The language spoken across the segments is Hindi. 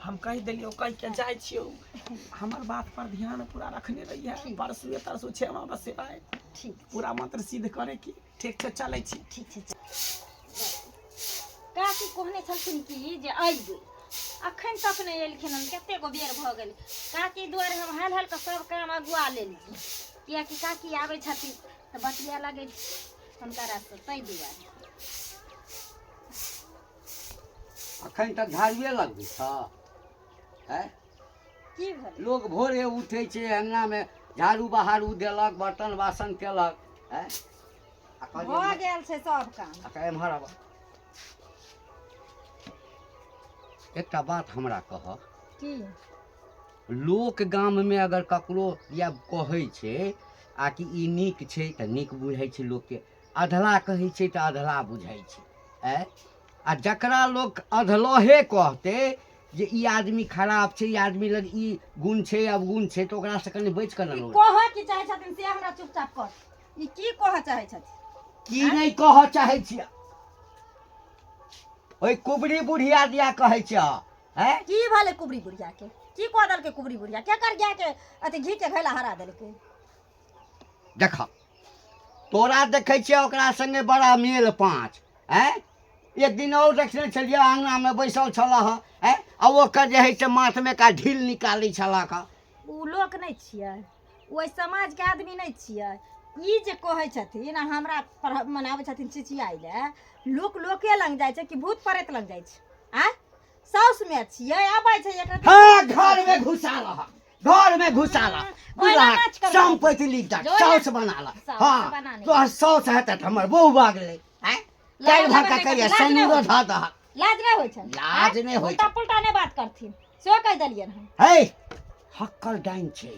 हम कह दिलियो कह के जाय छियो हमर बात पर ध्यान पूरा रखने रहिए परसुए तरसु छेमा बस सेवाए ठीक पूरा मंत्र सिद्ध करे की ठीक छै चलै छी ठीक छै काकी कहने छलखिन कि जे अइबै अखन तक नहीं एलखिन हन कते गो बेर भ गेल काकी दुआरे हम हाल हाल के सब काम अगुआ लेलिए किया कि काकी आबै छथिन त बतिया लगे हुनकरा से तै दुआरे अखन तक झाड़िए लगबै छ हैं की भेल लोग भोरे उठे छै अंगना में झाड़ू बहारू देलक बर्तन बासन केलक हैं भ गेल छै सब काम एम्हर आब एकटा बात हमरा कह की लोक गाम में अगर ककरो या कहै छै आ कि ई नीक छै त नीक बुझाइ छै लोक के अधला कहै छै त अधला बुझाइ छै आ जकरा लोक अधलहे कहते जे ई आदमी खराब छै ई आदमी लग ई गुण छै अवगुण छै तो ओकरा से कनी बच कर न लोग कह की चाहे छथिन से हमरा चुपचाप कर ई की कह चाहे छथिन की नहीं कह चाहे छियै ओई कुबरी बुढ़िया दिया कहै छ हैं की भले कुबरी बुढ़िया के की कह दल के कुबरी बुढ़िया के कर गया के अति घी के घैला हरा दल के देख तोरा देखे छियै ओकरा संगे बड़ा मेल पाँच हैं एक दिन और देखने छलिए आंगना में बैसल छलह हैं आ ओकर जे है से माथ में का ढील निकालै छलह का उ लोक नहीं छियै ओइ समाज के आदमी नहीं छियै ई जे कहै छथिन हमरा पर मनाबै छथिन चिचियाइ ले लोक लोके लंग जाइ छै कि भूत प्रेत लंग जाइ छै आ साउस में छियै आबै छै एकरा हां घर में घुसा रहा घर में घुसा ला बुला संपत्ति लिख दा साउस बना ला हां तो साउस है त हमर बहू भाग ले हैं काई भाका करिया सनुरो धा दा लाज नहीं होय छै लाज नहीं होय उल्टा पुल्टा नहीं बात करथिन से कह दलियन हम हे हक्कल डाइन छै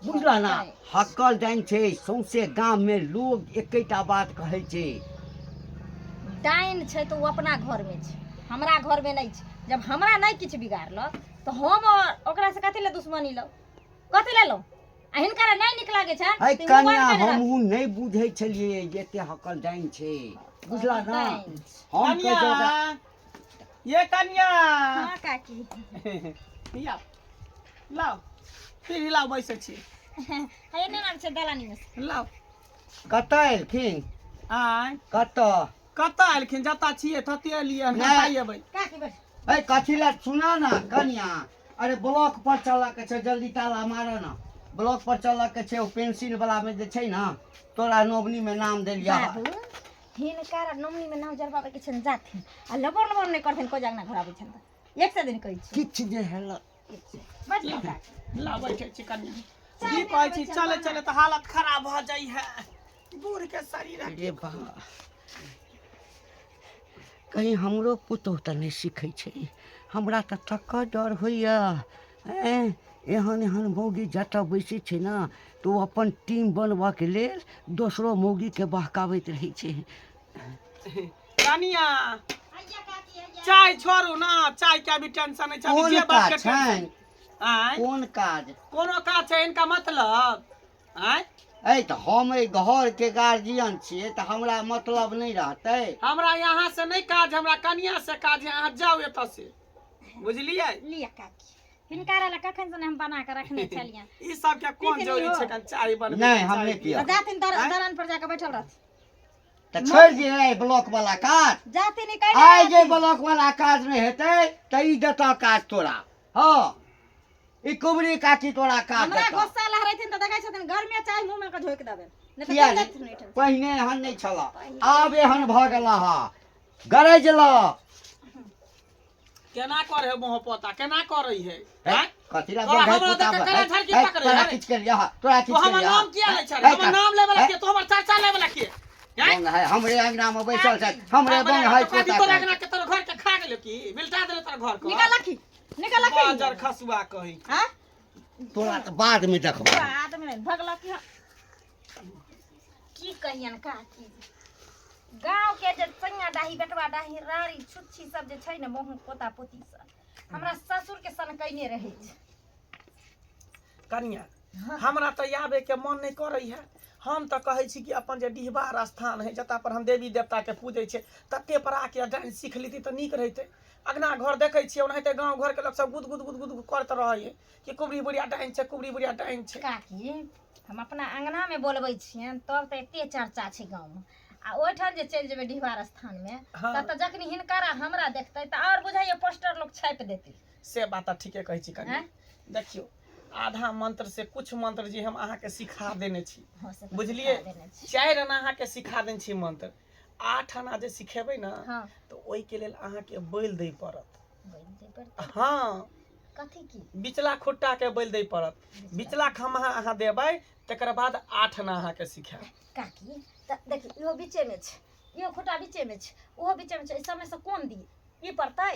बुझला ना हक्कल डाइन छै सौंसे गांव में लोग एकेटा बात कहै छै डाइन छै तो अपना घर में छै हमरा घर में नहीं छै जब हमरा नहीं किछ बिगाड़लक तो हम ओकरा से कथि ले दुश्मनी लो कथि ले लो आ हिनकरा नहीं निक लागे छै हे कन्या हमहु नहीं बुझै छलिए जे एते हक्कल डाइन छै बुझला ना हम के जोगा ये कन्या हां काकी या लाओ फिर हिलाओ बैसे छी हे ने नाम छै दलानी में लाओ कतऽ एलखिन आय कतऽ एलखिन जता छिए तते एलिए बताइ एबै काकी बैठ ए कथि ला सुना ना कन्या अरे ब्लॉक पर चला के छै जल्दी ताला मारो ना ब्लॉक पर चला के छै ओ पेंसिल वाला में जे छै ना तोरा नोबनी में नाम देलिया बाबू हिनकरा नोमनी में नाम जरबाबे के छन जाथिन आ लबर लबर नहीं करथिन को जागना घर आबै छन त एक से दिन कहै छी किछ जे हेल बैठ जा काकी ला बैठे छी कन्या की कहै छी चले चले त हालत खराब भ जाई है बूढ़ के शरीर अरे बा कहीं हमरो पुतोह त नहीं सीखै छै हमरा त तक डर होइया एहन एहन मौगी जतऽ बैसे छै ना तो अपन टीम बनबा के लेल दोसरो मौगी के बहकावैत रहै छै कनिया चाय छोड़ू ना चाय के भी टेंशन है कोन जे बात के काज छै आय कोन काज कोनो काज छै इनका मतलब आय ए त हम ए घर के गार्जियन छियै त हमरा मतलब नहीं रहतै हमरा यहाँ से नहीं काज हमरा कनिया से काज है अहाँ जाओ एत से बुझलिए लिया काकी हिनकरा ला कखन से हम बना के रखने छलियन ई सब के कोन जरूरी छै कन चाय बनबे नहीं हम नहीं पिया जातिन दलान पर जाके बैठल रहत त छोड़ दिए ब्लॉक वाला काज जातिन कह आइ जे ब्लॉक वाला काज नहीं हेतै त ई देता काज तोरा हां ई कुबरी काकी तोरा काज हमरा देता गुस्सा लहरैथिन त देखै छथिन घर में चाय मुंह में के झोक देबे नहीं किया त नहीं? नहीं पहिने एहन नहीं छला आब एहन भ गेला हा गरज ल केना करे है मोह पोता केना करे है हैं कथि ला तोरा बंगाई हमरा पोता देख के केना झड़की पकड़े तोरा है? किछ कर लिया तोरा किछ तो कर हमर लिया नाम किया ले छै हमर नाम ले वाला के तो हमर चर्चा ले वाला के बंग है हमरे अंगना में बैठल छै हमरे बंग है पोता तोरा अंगना के तोर घर के खा गेलो की बिल्टा देले तोर घर को निकाल की बाजार खसुआ कही हां तोरा त बाद में देखबा आदमी नहीं भगला की कहियन काकी गांव के जे संगा डाही बेटवा डाही रारी छुच्छी सब जे छै ने मोह पोता पोती सब हमरा ससुर के सन कइने रहै छै कनिया हमरा त आबे के मन नहीं करे है हम त कहै छी कि अपन जे डिहबार स्थान है जता पर हम देवी देवता के पूजै छै तते पर आके डांस सीख लेती त नीक रहते अगना घर देखे छियै ओनाहिते गाँव घर के लोग सब गुद गुद गुद गुद करत रहे कि कुबरी बुढ़िया डाइन छै कुबरी बुढ़िया डाइन छै। काकी हम अपना अंगना में बोलबै छियनि तब तऽ एते चर्चा छै गाँव में, आ ओहिठाम जे चलि जेबै डिहबार स्थान में हाँ। तब तऽ जखनी हिनकरा हमरा देखतै तऽ और बुझाइए पोस्टर लोग छापि देतै। से बात ठीके कहै छी कनी। देखियो आधा मंत्र से कुछ मंत्र जे हम अहाँके सिखा देने छी हाँ, से तऽ बुझलिए, सिखा देने छी। 4 आना अहाँके सिखा देने छी मंत्र, 8 आना जे सिखेबै ना हाँ। तो ओइ के लेल अहाँके बैल दै पड़त। बैल दै पड़तै? हाँ कथी की? बिचला खुट्टा के बैल दै पड़त, बिचला खम्हा अहाँ देबै तकर बाद 8 आना अहाँके सिखाएब। काकी तऽ देखी इहो बीचे में छै, इहो खुटा बीचे में छै, ओहो बीचे में छै, सब में से कोन दी ई पड़तै?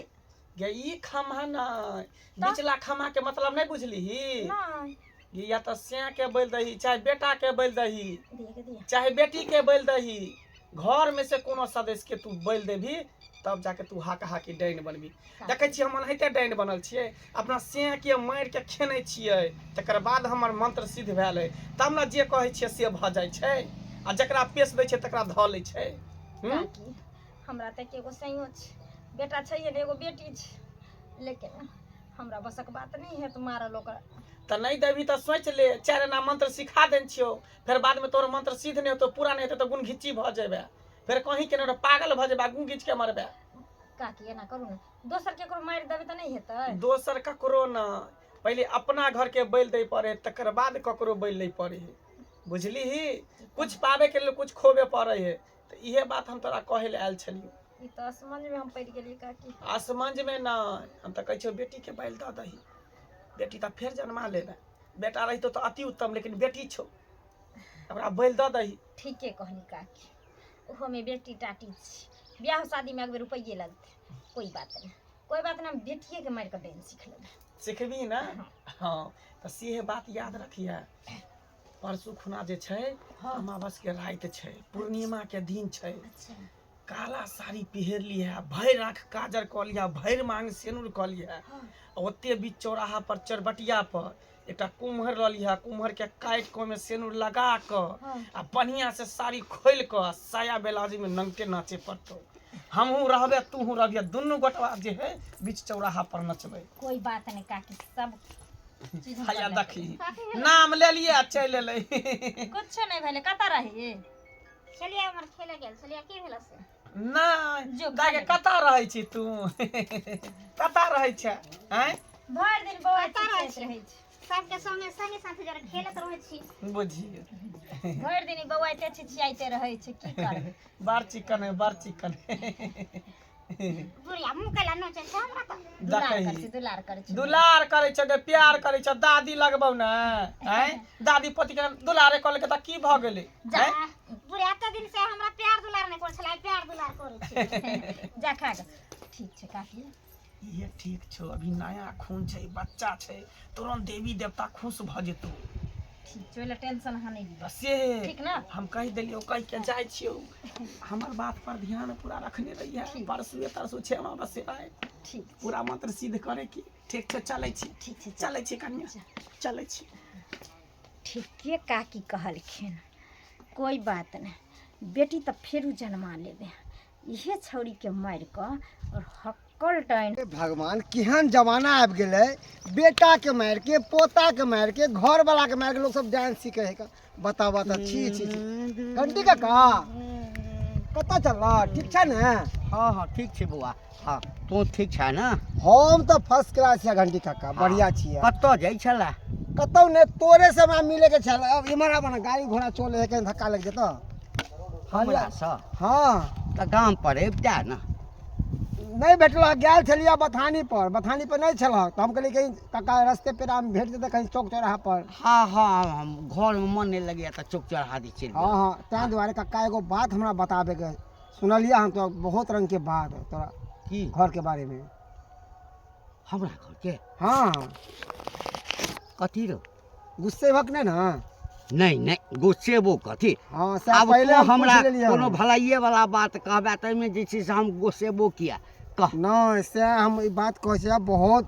गे ई खम्हा नै, बिचला खम्हा के मतलब नहीं बुझलीही? नहीं या तो स्याह के बैल दही, चाहे बेटा के बैल दही, दिया के दिया चाहे बेटी के बैल दही, घर में से कोनो सदस्य के तू बैल देभी तब जाके तू हाकी डाइन बनबी। देखे छियै हम एनाहिते डाइन बनल छियै, अपना स्याह के मारि के खेने छियै, तकर बाद हमर मंत्र सिद्ध भेल है, तब ना जे कहै छियै से भ जाइ छै, आ जकरा पेश दै छै तकरा ध लै छै। काकी हमरा तऽ एगो सैयो छै, बेटा छै ने एगो बेटी छै, लेकिन हमरा बसक बात नहीं है तो मारल ओकरा। त नहीं देवी त सोच ले, 4 आना मंत्र सिखा देन छियो, फिर बाद में तोर मंत्र सिद्ध नहीं होतो, पूरा नहीं होतो तो गुण घिच्ची भ जेबे, फिर कहीं के न पागल भ जेबे, गुण घिच के मरबे। काकी एना करू ना, दोसर केकरो मारि देबै त नहीं हेतै? दोसर ककरो ना, पहले अपना घर के बैल दे पड़े तकर बाद ककरो बैल ले पड़े है, बुझली ही? कुछ पावे के लिए कुछ खोबे पड़े है, तो इहे बात हम तोरा कहे ले आयल छलियो। ई त असमझ में हम पड़ गेली काकी। असमझ में ना, हम तो कहै छियो बेटी के बैल द दही, बेटी तो फिर जन्मा लेबे, बेटा रही तो अति उत्तम, लेकिन बेटी छो हमरा बैल द दही। ठीके कहली काकी, ओहो में बेटी टाटी छी, ब्याह शादी में अगबे रुपये लगते, कोई बात नहीं, कोई बात नहीं, हम बेटिए के मार के डाइन सीख लेबै। सिखबी ना? हाँ तो से बात याद रखिए, परसू खुना जे छै अमावस के रात छै, पूर्णिमा के दिन छै, अच्छा काला साड़ी पहिर लिया, भरि आँख काजर क लिया, भरि मांग सेनुर क लिया, ओते बीच चौराहा पर चरबटिया पर एकटा कुम्हर ल लिया, कुम्हर के काट के में सेनुर लगा क आ बढ़िया से साड़ी खोल क साया ब्लाउज में नंगे नाचे पड़तो, हमहू रहबे तूहू रहबे, दुनू गोटवा जे है बीच चौराहा पर नचबे। कोई बात नहीं काकी, सब चीज हम हैया कर देखी लेबै। नाम ले लिए चल एलै। कुछ नहीं भेले, कता रही चलिए हमर खेले गेल चलिए की भेला से नहीं जो दागे कता रहै छी तू? कता रहै छै हैं? भर दिन बौआ चिचियाइत रहै छै, सबके संगे संगे साथे जरा खेलत रहै छी। बुझिए भर दिन बौआते चिचियाइते रहै छै, की करबै? बार चिकन है, बार चिकन बुढ़िया मुंह कला नोचे छै हमरा त। दुलार कर छी, दुलार कर छी। दुलार करे छ गे, प्यार करे छ, दादी लगबौ ना हैं? दादी पति के दुलारे कल के त की भ गेलै जा हैं? बुढ़िया त दिन से हमरा प्यार दुलार नै कर छलै, प्यार दुलार करै छी। जा खा ग। ठीक छै काकी, ये ठीक छो, अभी नया खून छै, बच्चा छै, तुरंत देवी देवता खुश भ जेतौ। ठीक छै, ओइला टेंशन अहाँ नहीं लिअ, से ठीक ना? हम कह दिलियो, कह के जाय छियो, हमर बात पर ध्यान पूरा रखने रहिए, परसुए तरसु छै अमावस से आए, ठीक पूरा मंत्र सिद्ध करे की। ठीक छै चलै छी, ठीक छै, चलै छी कन्या, चलै छी। ठीके काकी कहलखिन, कोई बात नहीं, बेटी तो फेरू जन्मा लेबे, इहे छौरी के मार क और हक्कल डाइन। भगवान केहन जमाना आबि गेलै, बेटा के मार के, पोता के मार के, घर वाला के मार के लोग सब डांस सीखे है। बताओ बता, छी छी छी। घंटी काका कता चलला, ठीक छै ने? हाँ हाँ ठीक छै बौआ, हाँ तू ठीक छै ना? हम तो फर्स्ट क्लास है घंटी काका, बढ़िया छियै। कतऽ जाइ छला? कतौ ने, तोरे से हमरा मिले के छल, अब इमहर आबा ना, गाड़ी घोड़ा चले है, कहीं धक्का लग जेतो। हमरा सँ हाँ तऽ गाम पर अबिते ना? नहीं भेटल, गेल छलियै बथानी पर नहीं छल, तो हम कहलिए कहीं काका रास्ते पे हम भेट जेते कहीं चौक चौराहा पर। हाँ हाँ हम घर में मन नहीं लगे तो चौक चौराहा दी चल। हाँ हाँ तैं दुआरे काका एगो बात हमरा बताबे के सुनलिया, हम तो बहुत रंग के बात तोरा की घर के बारे में। हमरा घर के? हाँ कथी रो? गुस्से भक नहीं ना? नहीं नहीं गुस्से वो कथी? हाँ अब पहले तो हम हमरा पूछ लेलियै कोनो भलाइये वाला बात कहबे त में जे छै से हम गुस्से वो किया कह। नहीं से हम ई बात कहे छै, बहुत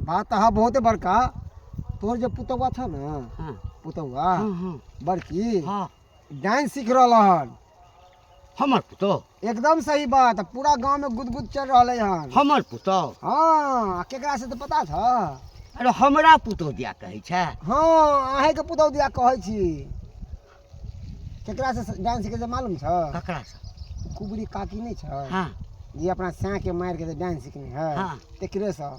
बात है बहुत बड़का। तोर जो पुतौआ था ना, हाँ पुतौआ हाँ हाँ बड़की हाँ डांस सीख रहल हन। हमर पुतोह एकदम सही बात, पूरा गांव में गुदगुद चल रहा है यहाँ। हमर पुतोह हाँ, केकरा से तो पता था। अरे हमरा पुतोह दिया कहै छै। हाँ, अहें के पुतौह दिया कहै छी। केकरा से डांस सीखे से मालूम छ? ककरा से? कुबरी काकी नहीं छ? हाँ ये अपना स्याह के मार के डांस सीखनी है। हाँ। तेकरे से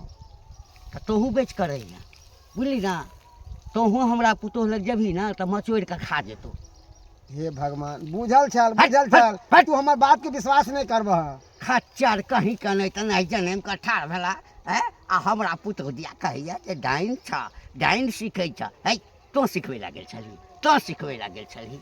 तो तोहू बेच करे ना, बुझली ना, तोहू हमरा पुतोह लग जेबही ना तो मचोड़ के खा जेतो। हे भगवान, बुझल छल हट, बुझल हट, छल, हट। तू हमर बात के विश्वास नहीं करबह। खच्चर कहीं का नहीं तो नहीं जनेम का ठाड़ भेला है। आ हमरा पुतोह दिया कहैया जे डाइन छ, डाइन सीखै छ। है तो सिखबै लागल छली, तो सिखबै लागल छली।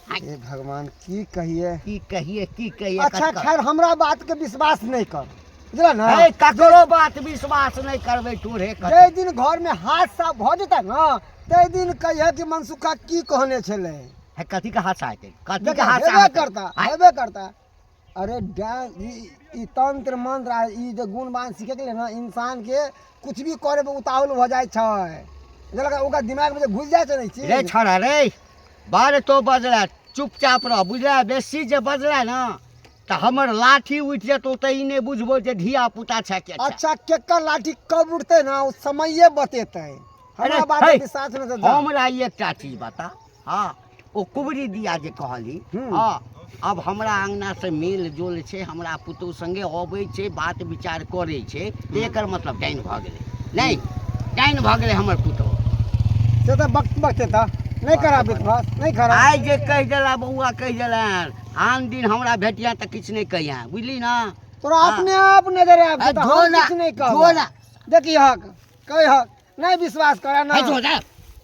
हे भगवान, की कहिए। की कहिए अच्छा खैर, हमरा बात के विश्वास नहीं कर, बुझल ना। है ककरो बात विश्वास नहीं करबै तोरे कर। जे दिन घर में हादसा भ जेता ना, ते दिन कहिए कि मनसुखा की कहने छले। है कथी का हाथ आते, कथी देखा, का हाथ हेबे करता, हेबे करता। अरे ई तंत्र मंत्र आ ई जे गुणवान सीखे के लिए ना, इंसान के कुछ भी करे में उतावल हो जाए छै। जलका ओका दिमाग में जे घुस जाए छै नहीं चीज। रे छोड़ा रे, बारे तो बजला, चुपचाप रह, बुझला। बेसी जे बजला ना तो हमर लाठी उठ जेतो, तो ई नहीं बुझबो जे धिया पुता छै के। अच्छा, केकर लाठी कब उठते ना, वो समये बतेते। हमरा बात है, के विश्वास नहीं था। हमरा एकटा चीज बता। हाँ, ओ कुबरी दिया जे कहली, हाँ, अब हमरा अंगना से मेल जोल छै, हमरा पुतोह संगे अबै छै, बात विचार करे छै, तो एकर मतलब डाइन भ गेलै। नहीं, डाइन भ गेलै हमर पुतोह। से तो वक्त बकते था, नहीं करा विश्वास, नहीं करा। आइ जे कह देला बउआ, कह देला, आन दिन हमरा भेटिया तो किछ नहीं कहिया, बुझली ना। तोरा अपने आप नजर आब है, जेता, हम जोना, कुछ नहीं जोना। कहब। देखी हक, कह हक, नहीं विश्वास करा ना। है जो जा।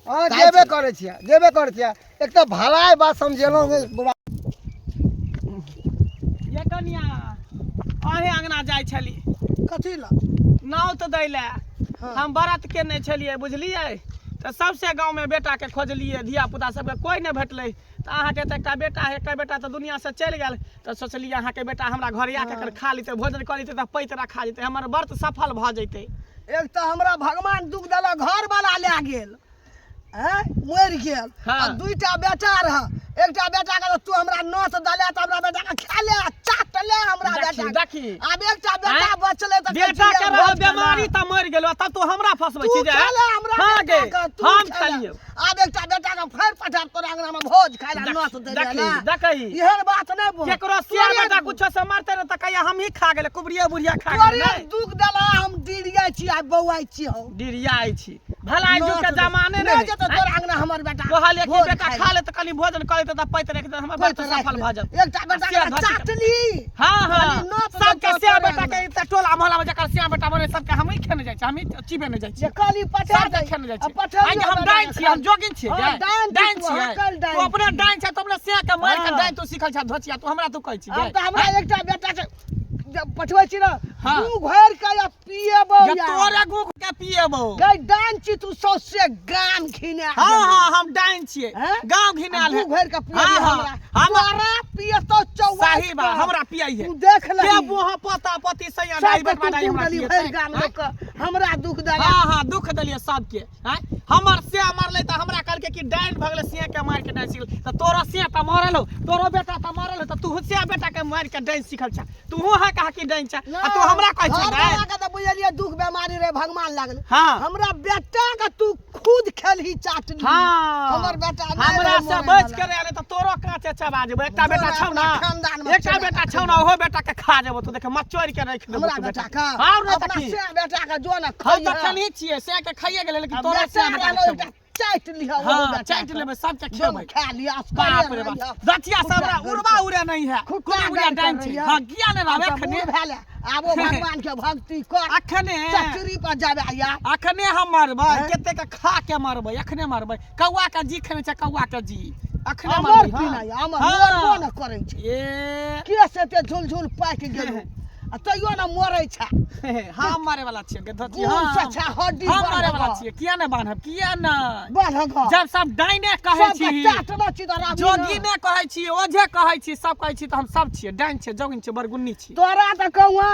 हाँ, जेबे करे छिया, जेबे करे छिया। एक तो भलाई बात समझेलो बुरा। ये कनिया अहे अंगना जाय छली कथी ला? नाव तो दै ले। हाँ। हम व्रत केने छलिए, बुझलिए। तो सबसे गांव में बेटा के खोजलिए, धिया पुता सबके कोई नहीं भेटले। तो अहाँके तो एकटा बेटा है, एकटा बेटा तो दुनिया से चल गेल। तो सोचलिए अहाँके बेटा हमरा घर आके कर खा लेते, भोजन कर लेते, तो पैत रखा जेते, हमर व्रत सफल भ जेते। एक तो हमरा भगवान दुख देला, घर वाला ले गेल, मर गेल। हाँ। आ दुईटा बेटा रह, एकटा बेटा के तू हमरा नस दले, त हमरा बेटा के खा ले, चाट ले हमरा बेटा। देखी अब एकटा बेटा बचले त बेटा के रह बीमारी त मर गेलो, तब तो हमरा फसबै छी जे। हाँ गे, हम खालिए। अब एकटा बेटा के फेर पठा तोरा अंगना में भोज खाइला नस दे देखी ना। देखी इहन बात नहीं बोल। केकरो सिया बेटा कुछो से मारते न त कहिया हम ही खा गेले, कुबरिया बुढ़िया खा तोरे गेले। दुख देला, हम डिरिया छी, आ बौआई छी हम। डिरियाई छी, भलाई जुग के जमाने नहीं नहीं। जतो तोरा अंगना हमर बेटा कहले कि भोज बेटा खाइला। खा ले त कनी भोजन करे त पैत रख दे, हमर व्रत सफल भ जात। एकटा बेटा के चाटली। हाँ हाँ, खाली नोत सबके नोत सिया करे बेटा के त टोला मोहल्ला में जकर सिया बेटा बने सबके हम ही खेने जाइ छी, हम ही चिबे ने जाइ छी। जे काली पठा सबके खेने जाइ छी। पठा आइ हम डाइन छी, हम जोगिन छी। हाँ, डाइन छी, छी। हकल डाइन तू अपने डाइन छ, तू अपने सिया के मार के हाँ। डाइन तू सिखल छ धोचिया, तू हमरा तू कहै छी। अब त हमरा एकटा बेटा के जब पठबै छी ना, हाँ। तू घर के या पिएबो ये या तोरे गु के पिएबो। गई डाइन छी, तू सौसे गाम खिने। हाँ हाँ, हम डाइन छिए, हैं? गांव घिनाल है। तू घर के पिए हाँ, हाँ, हमरा हम- तोरा पिए तो चौवा। सही बा, हमरा पियाई है। तू देख ले के बुहा पता पति सैया डाई बेटवा डाई हमरा पिए। घर गाम लोग के हमरा दुख देला। हाँ हाँ, दुख देलिए सबके। हैं? हमर से मारले त हमरा कहलके कि डाइन भगले सिया के मार के डाइन सिखल। त तोरा सिया त मारल हो, तोरो बेटा त मारल हो, त तू सिया बेटा के मार के डाइन सिखल छ। तू है कहा कि डाइन छ, आ तू हमरा कहै छ घर डाइन। वाला के त बुझलिए दुख बीमारी रे भगवान लागल। हाँ। हमरा बेटा के तू खुद खेलही चाटली। हाँ, हमर बेटा नहीं हमरा रहे से मोरे बच वाला। के रहले त तोरो काचे चबा जेबो। एकटा बेटा तोरा छौ ना, अपना खानदान में एकटा चला बेटा दे। छौ ना, ओहो बेटा के खा जेबो। तू देख मचोर के रख देबो हमरा तू बेटा का हां रे अपना तकी। से बेटा के जो ना हम खाइए। त खनी छिए, से के खाइए गेले, लेकिन अब तोरा से बेटा बेटा के के लोग चाट लिया वो हाँ, बेटा चाट के। लेबे, सबके जो खेबै। खा लिया बाप रे बाप, दतिया सबरा उड़वा उड़े नहीं है। खुट्टा कोनो उड़े डाइन छै। हां, किया ने रहबे खने खने। भेले आबो भगवान के भक्ति कर। अखने चचरी पर जाबे या अखने हम मरबै, हैं? कते के खा के मरबै, अखने मरबै। कौआ के जी खेने छै, कौआ के जी अखने हमर मरबै। पीना या हमर हाँ। मरबो न करै छै। ए के से ते झुल झुल पाक गेलु। आ तैयो ना मरै छै हम मारे वाला छियै गधोची गुण से छै हड्डी हम मारे वाला छियै किया ने बान्हब किया ने बढ़ घर जब सब डाइने कहै छी जोगी तोरा ने कहै छी ओझे कहै छी सब कहै छी त हम सब छियै डाइन छियै जोगिन छियै बरगुन्नी छियै त कहवा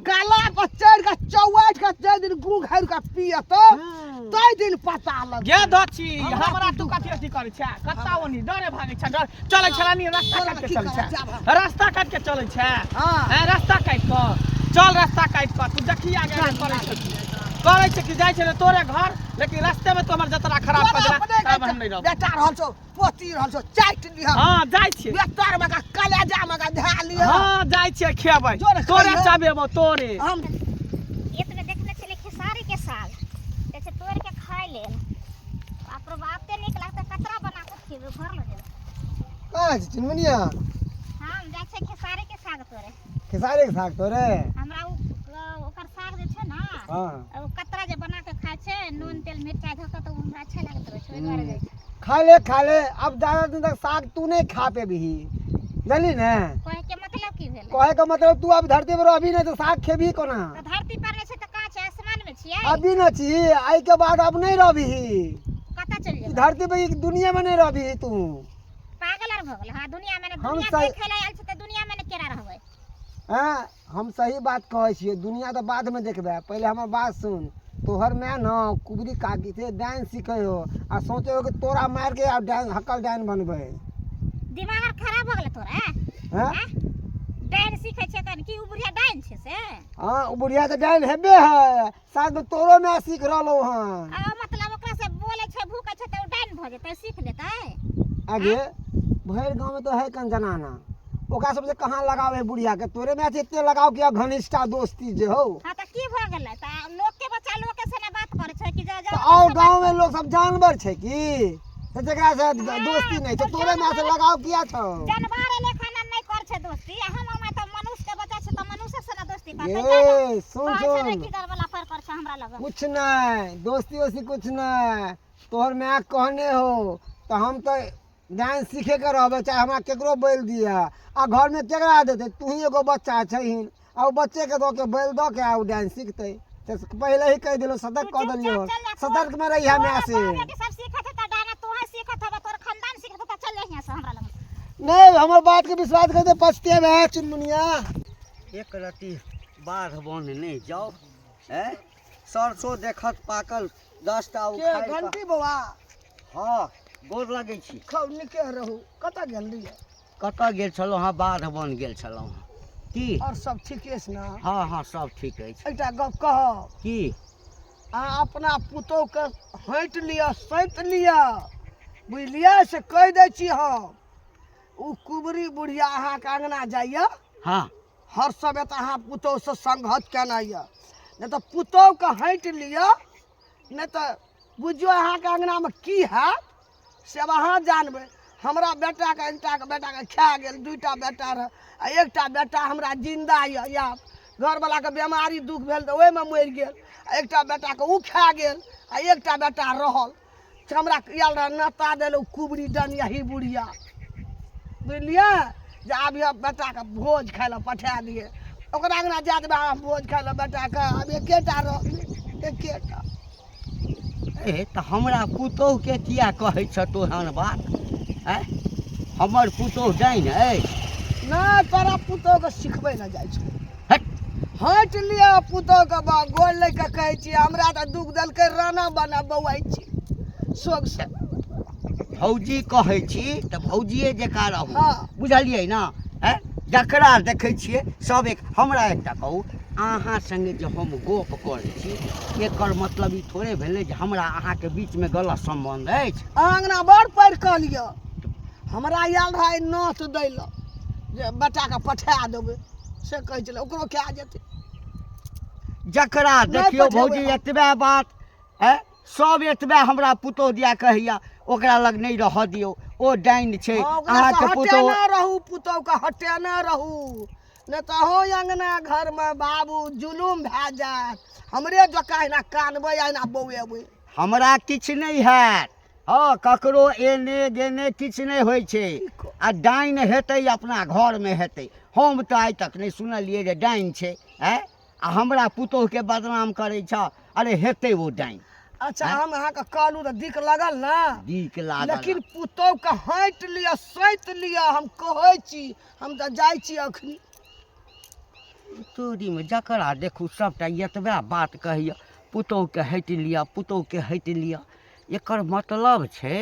काला पर चढ़ के चौवाठ के जे दिन गू घार के पियत तै दिन पता लग गे धोची हमरा तू कथि अथि करै छै कत्ता ओनी डरे भागै छै डर चलै छला नी रास्ता काट के चलै छै रास्ता काट के चलै छै हां रास्ता काट के चल रास्ता काट के तू देखी आगे करै छै कि जाइ छै तोरे घर लेकिन रास्ते में तो हमर जतरा खराब कर देला अब हम नहीं रहब बेटा रहल छौ पोती रहल छौ चाट लिह हां जाइ छै बेटार में का कलेजा में का धा लिह हां जाइ छै खेबै तोरे चाबेबो तोरे हम इतने देखने चले खेसारी के साग जैसे तोड़ के खाए ले बाप रे बाप ते निक लागते कतरा बना के खीबे घर ले जेबे कहाँ छै चुनमुनिया हम जाय छै खेसारी के साग तोड़े खेसारी के साग तोरे हमरा ओकर साग जे छै ना हाँ ओ कतरा जे बना के खाय छै नून तेल मिरचाई धऽ के तो हमरा अच्छा लागत रहे छै ओइ दुआरे जाय छै खा ले अब ज्यादा दिन तक साग तू नहीं खा पे भी जानली ने कहे के मतलब की भेलै कहे का मतलब तू अब धरती पर अभी नहीं तो साग खेबी कोना तो धरती पर नै छै त कहां छै आसमान में छियै अभी न छी आई के बाद अब नहीं रहबी कता चल जेबै धरती पे ई दुनिया में नहीं रहबी तू पागल आर भ गेल हां दुनिया में हम दुनिया सही- देखे ले आयल छै त दुनिया में ने केरा रहबै हाँ हम सही बात कहै छियै दुनिया तो बाद में देखबे पहले हमर बात सुन तोहर में न कुबरी काकी से डांस सीखे हो आ सोचे हो कि तोरा मार के अब डांस हकल डांस बनबे दिमाग आर खराब भ गेल तोरा हैं डाइन सीखे छै कन की उ बुढ़िया डाइन छै से हाँ वो बुढ़िया तो डांस हेबे है साथ में तोरो में सीख रहलो हन आ मतलब ओकरा से बोले छै भूखे छै त उ डाइन भ जेतै सीख लेतै आगे भैर गांव में तो है कन जनाना ओकरा सबसे कहाँ लगाव है बुढ़िया के तोरे में इतने लगाव किया घनिष्ठा दोस्ती जे हो हां त की भ गेलै त लोग के बच्चा लोग के से ना बात करे छै कि तो और गांव में लोग सब जानवर छै की तो जकरा से दोस्ती नहीं तो तोरे में से लगाव किया छौ जानवर लेखा ना नहीं कर छै दोस्ती हम त मनुष्य के बच्चा छै त मनुष्य से ना दोस्ती करतै ये सुन सुन सुन की दर वाला पर कर छै हमरा लग कुछ नहीं दोस्ती वोस्ती कुछ नहीं तोहर मैं कहने हो तो हम तो डांस सीखे के रहबे चाहे हमरा केकरो बैल दिया आ घर में केकरा देते तू ही एगो बच्चा छहीन आ बच्चे के दो के बैल दो के आ डांस सीखते तो पहले ही कह दिलो सतर्क कर दिलियो सतर्क में रही हमें से सब सीखत त डाना तू है सीखत हबे तोर खानदान सीखत त चल यहां से हमरा लग नहीं हमर बात के विश्वास करते पछते में चुनमुनिया एक रत्ती बाढ़ बन नहीं जाओ है सरसों देखत पाकल 10 टा के उखाड़ के घंटी बवा हाँ गोर लगै छी खौ निके रहू कता गेल रहिए कतऽ गेल छलहुँ हाँ बाढ़ बन गेल छलहुँ की और सब ठीके छै ना हाँ हाँ सब ठीक अछि एकटा गप कह की आ अपना पुतोह के हँट लिया सैत लिया बुझलियै से कह दै छी हम उ कुबरी बुढ़िया अहाँके अंगना जाइए हाँ हर समय तऽ अहाँ पुतोह से संगत केना यऽ नहीं तो पुतोह के हँट लिया नहीं तो बुझियो अहाँके अंगना में की हैत से अब अहाँ जानबै हमरा बेटा के एकटा के बेटा के खा गेल दूटा बेटा रह आ एकटा बेटा हमरा जिंदा यऽ या घर वाला के बीमारी दुख भेल तऽ ओहि में मरि गेल आ एकटा बेटा के उ खा गेल आ एकटा बेटा रहल से हमरा आयल रह नता देल कुबरी डन यही बुढ़िया बुझलियै जे आब यह बेटा के भोज खाय लए पठा दिए ओकरा अंगना जा देबै अहाँ भोज खाय लए बेटा के आब एकेटा रहल एकेटा ए तऽ हमरा पुतोह के किया कहै छ तोहन बात है हमर पुतोह डाइन अछि नहीं तोरा पुतोह के सिखबै लए जाइ छै हट हट लिया पुतोह के बा गोल ले के कहै छी हमरा तऽ दुख देलकै राना बना बौआइ छी सोग से भौजी कहै छी तऽ भौजिए जकाँ रहू हाँ। बुझलियै ना है जकरा देखै छियै सब एक हमरा एकटा कहू अहाँ संगे जे हम गप करै छी एकर मतलब ई थोड़े भेलै जे हमरा अहाँके बीचमे गलत सम्बन्ध अछि अंगना बड़ पढ़ि कऽ लिअ हमरा आयल रहै नोत दै लए जे बेटा के पठा देबै से कहै छलै ओकरो कए जेतै जकरा नहि देखियौ पठेबै भौजी हम। एतबे बात है सब एतबे हमरा पुतोह दिया कहैया ओकरा लग नहीं रह दियौ ओ डाइन छै हाँ, ओकरा अहाँके से पुतोह हटेने रहू पुतोह के हटेने रहू नहीं तो हो अंगना घर में बाबू जुलूम भए जायत हमरे जकाँ एना कानबै एना बौएबै हमरा किछु नहीं हैत हाँ ककरो एने गेने किछु नहि होइ छै आ डाइन हेतै अपना घरमे हेतै हम तऽ आइ तक नहि सुनलियै जे डाइन छै आ हमरा पुतोहके बदनाम करै छ अरे हेतै ओ डाइन अच्छा हम अहाँके कहलू तऽ दिक लगल ना दीक लागल लेकिन पुतोह के हँट लिअ सैत लिअ हम कहै छी हम तऽ जाइ छी अखनी तोरीमे जकरा देखू सबटा एतबे बात कहैए पुतोहके हटि लिअ पुतोहके हटि लिअ एकर मतलब छै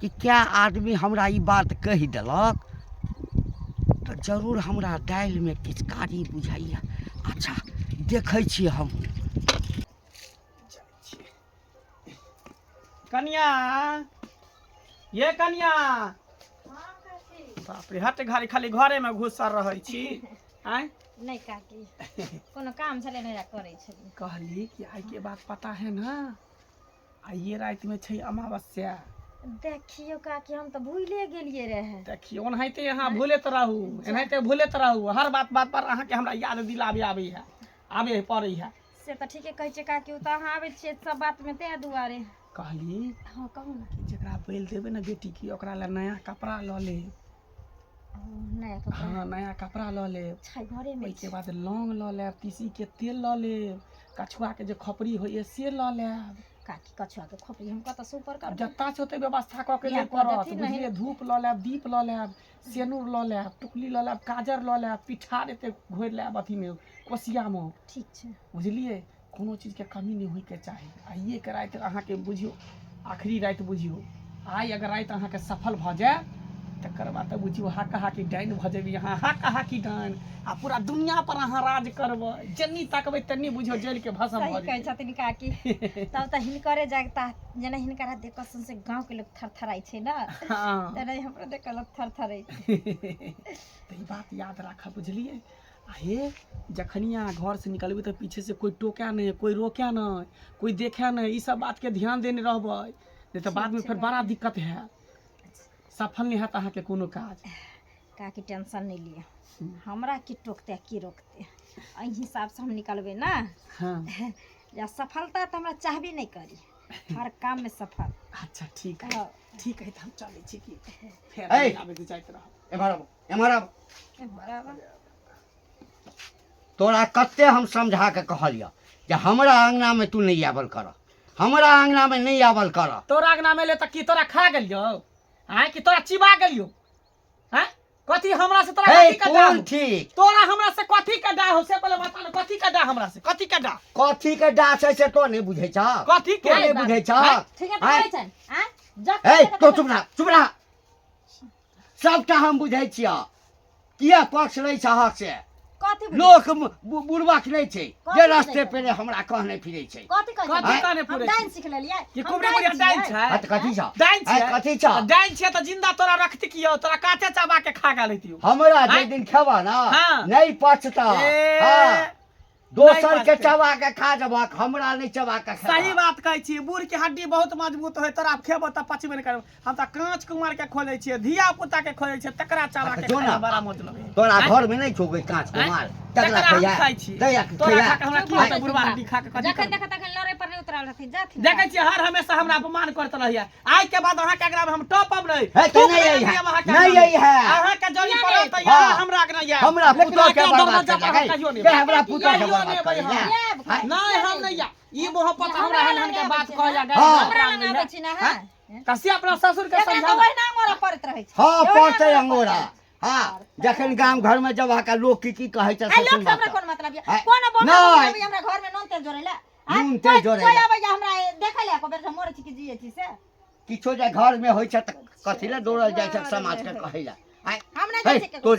कि क्या आदमी हमरा ई बात कहि देलक तऽ जरूर हमरा दालिमे किछु कारी बुझाइए अच्छा देखै छियै हम कनिया ये कनिया बाप रे हट घारी खाली घरे में घुसल रहै छी आय नहीं काकी कोनो काम छले नहीं करे छली कहली कि आइ के बात पता है ना आइए रात में छै अमावस्या देखियो काकी हम तो भूले गेलिए रहे देखियो ओनाहिते यहाँ भूलैत रहू एनाहिते भूलैत रहू हर बात बात पर अहाँ के हमरा याद दिलाबे आबे पड़ै है से तो ठीके कहै छै काकी त अहाँ आबै छियै सब बात में ते दुआरे कहली हां कहू ना कि जेकरा बैल देबे ना बेटी की ओकरा ले नया कपड़ा ल ले नया कपड़ा हाँ नया कपड़ा ल ले छै घरे में ओइके बाद लौंग ल ले तीसी के तेल ल ले कछुआ के जे खपरी होइए से ल ले काकी कछुआ के खोपड़ी हम कत सुपर कर जत्ता छै ओते व्यवस्था क के ले पड़त बुझलिए धूप ल लेब दीप ल लेब सेनुर ल लेब टुकली ल लेब काजर ल लेब पिठार एते घोरि लेब अथी में कोसिया में ठीक छै बुझलिए कोनो चीज के कमी नहीं होय के चाही आइए के रात अहाँ के बुझियो आखिरी रात बुझियो आइ अगर रात अहाँ के सफल भ जाए तकर बाद बुझियो हाकी डाइन भ जेबी अहाँ हाकी डाइन आ पूरा दुनिया पर अहाँ राज करबै जन्नी तकबै तन्नी बुझियो जेल के भस्म भ सही कहै छथिन काकी तब त हिनकरे जागता जेना हिनकरा देख सुन से गांव के लोग थरथराई छै ना हां तेना हमरो देख के लोग थरथराई त ई बात याद राखब बुझलिए आ हे जखनिया घर से निकलबै त पीछे से कोई टोका नहीं कोई रोका नहीं कोई देखा नहीं ई सब बात के ध्यान देने रहबै नहीं तो बाद में फिर बड़ा दिक्कत है सफल नहीं है अहाँ के कोनो काज काकी टेंशन नहीं लिया हमरा की टोकते की रोकते एहि हिसाब से हम निकलबे ना हां या सफलता तो हमरा चाहबे नहीं करी हर काम में सफल अच्छा ठीक है त हम चलै छी की फेर ए! आबे के जाइत रह एमहर बराबर तोरा कते हम समझा के कहलिय जे हमरा अंगना में तू नहीं आवल कर हमरा अंगना में नहीं आवल कर तोरा अंगना में ले त की तोरा खा गेलियो आय कि तोरा चिबा गेलियो हैं कथी हमरा से तोरा हे कथी का कौन ठीक तोरा हमरा से कथी का डा हो से पहले बता ना कथी का डा हमरा से कथी का डा कथी के डा छै से तो नहीं बुझै छ कथी के तो नहीं बुझै छ ठीक है तो कहै छन हां हे तो चुप रह सबटा हम बुझै छियै किया पक्ष लै छ हक से कथी लोक बुढ़बाक नहीं छै जे कथी रास्ते बुझै पे हमरा कहने फिरै छै कथी कहै कथी कहने पूरे डाइन सीख लेलिए कि कुबरे बुढ़िया डाइन छै हत कथी छ डाइन छै कथी छ डाइन छै त जिंदा तोरा रखती कियो तोरा काटे चाबा के खा गेलैतियो हमरा जे आँय? दिन खेबा ना हाँ। नहीं पचता ए, हाँ दोसर नहीं के पचतै। चबा के खा जबाक हमरा नहीं चबा के खेबा सही बात कहै छी बूढ़ के हड्डी बहुत मजबूत होय तोरा खेबो त पचबे नहीं करब हम त कांच कुमार के खोलै छियै धिया पुता के खोलै छियै तकरा चाबा के जो ना। खाना बड़ा मतलब है तोरा आँय? घर में नहीं छोगे कांच आँय? कुमार तकरा तगड़ा हम खैया खाइ छी दैया तोरा खैया खा के हमरा की आँय? होतै बुढ़वा हड्डी खा के कथी जखन करब? देख तखन लड़े पर नहीं उतरल रहती जाथिन देखै छियै हर हमेशा हमरा अपमान करत रहिया आइ के बाद अहाँ के अगरा में हम टॉप अप नहीं है तो नहीं यही है नहीं यही है अहाँ के जड़ी किया पड़त नहीं? त यहाँ हाँ। हमरा के नहीं है हमरा लेकिन पुतो के आगे बर्बाद दौड़ल कर जाब लगे अहाँ कहियो नहीं के हमरा पुतो के कहियो बर्बाद नहीं कर भाई, ले हाँ। नहीं हम नहीं या ई मोहब्बत हमरा हन के बात कह जा हाँ। हमरा लग आबै छी ना हां कसी अपना ससुर के एकरा तो समझा ओहिना मोरा पड़त रहै छै हाँ ओहिना पड़ते मोरा अंगोरा हाँ जखन गांव घर में जब आका लोग की कहे छै आ से लोग सुन हमरा बात कोन मतलब ये आँय? कोन बोना नहीं। आबै हमरा घर में नून तेल जोड़ैला नून तेल जोड़ैला। कोई आबै हमरा देखै ले को बेर से मोर छी कि जिए छी से किछो जे घर में होइ छै त कथि ले दौड़ल जाइ छै समाज के कहै ला हम नहीं हे जाय छी तो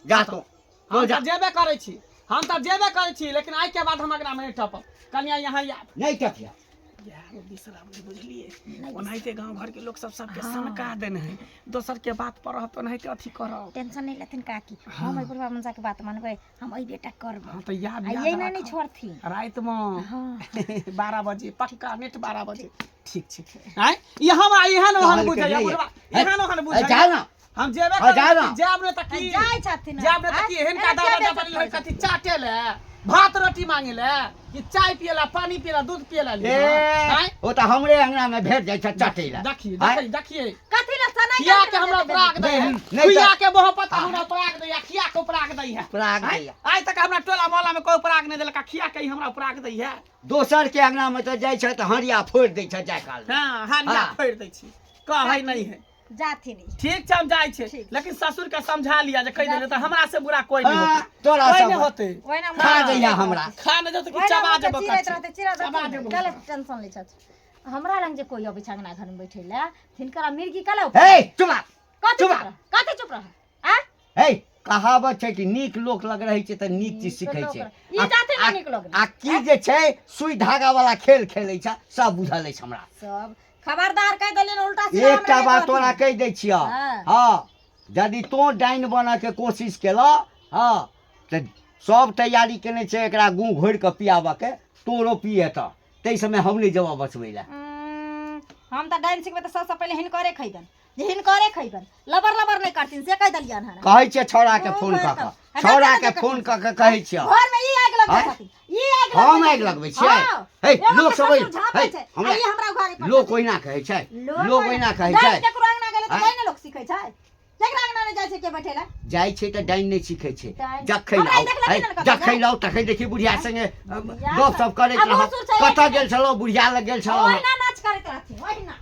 जा तो हम जा त जेबे करै छी हम त जेबे करै छी लेकिन आइ के बाद हम एकरा में टॉप कन्या यहाँ याद नहीं टपिया यार बिसरा बुझलिए ओनाहिते गांव घर के लोग सबके सनका देने है दोसर के बात पर रहत ओनाहिते अथी करब टेंशन नहीं लेथिन काकी हम ओइ बुढ़वा मनसा के बात मानबै हम ओइ बेटा करब हम त याद आ ये नहीं छोड़थी रात में हां 12 बजे पक्का नेट 12 बजे ठीक ठीक आय ये हम यहाँ न हम बुझै बुढ़वा यहाँ न हम बुझै जा ना हम जेबे जा ना। जाब न त की जाय छथिन जाब न त की हिनका दादा बनी है कथी चाटे ले भात रोटी मांगे ले कि चाय पियला पानी पियला दूध पियला ले ए ओ त हमरे अंगना में भेट जाय छ चटेला देखिए आँय? देखिए देखिए कथी ले सना खिया के हमरा पराग दे है नहीं खिया तो- के मोहब्बत हमरा पराग दे है खिया के पराग दे है पराग आँय? दैया। आज तक हमरा टोला मोहल्ला में कोई पराग नहीं देलका खिया के ही हमरा पराग दे है दोसर के अंगना में त जाय छ त हरिया फोड़ दै छ जाय काल में। हां हानिया हाँ। फेर दै छी कहै नहीं है जाथी नहीं ठीक छै हम जाय छै ठीक। लेकिन ससुर के समझा लिया जे कह देले त हमरा से बुरा कोई नहीं हाँ, होते तोरा कोई सब नहीं होते ओइ ना खा दैया हमरा खा न जत कि ओइ ना चबा मुँह देब के चिरैत कच्ची रहते चिरा चबा देते देब चल टेंशन ले छ हमरा लंग जे कोई अबै छ अंगना घर में बैठे ले तिनकरा मिर्गी कला हे चुप कथी चुप चुप रह कथी चुप रह आ हे कहावत छै कि नीक लोक लग रहै छै त नीक चीज सिखै छै ई जाते ना नीक लगै आ की जे छै सुई धागा वाला खेल खेलै छ सब बुझल अछि हमरा सब खबरदार कह देलिन उल्टा सीधा एकटा हमरा बात कहथिन। तोरा कहि दै छिय हाँ। हाँ यदि तो डाइन बनऽ के कोशिश केलऽ हाँ तऽ सब तैयारी केने छै एकरा गूँ घोरि कऽ पियाबऽ के तोरो पिए तऽ ताहि समय हम नहि जेबऽ बचबै लए हम त डाइन सिखबे त सबसे पहिले हिनकरे खैबन जे हिनकरे खैबन लबर लबर नहीं करथिन से कह देलियन हन कहै छियै छौड़ा के फोन कऽ कऽ छौड़ा के फोन कऽ कऽ कहै छियै घर में ई आग लगबै हाँ? छथिन ई आग हम आगि लगबै छियै हे लोक सब हमरा हमरा ई हमरा घरे पर लोक ओहिना कहै छै लोक ओहिना कहै छै केकरो अंगना गेले त हाँ? कोई ने लोग सिखै छै केकरा अंगना ने जाइ छै के बैठेला जाइ छै तऽ डाइन नहि सीखै छै डाइन। जखै हमरा लाउ देखलकै ने कतऽ जखै जाइ? लाउ तखै देखी बुढ़िया संगे बुढ़िया गप सब करैत अब रहब ससुर छै कतऽ गेल छलौ बुढ़िया लग गेल छलौ ओहिना नाच करैत रहथिन ओहिना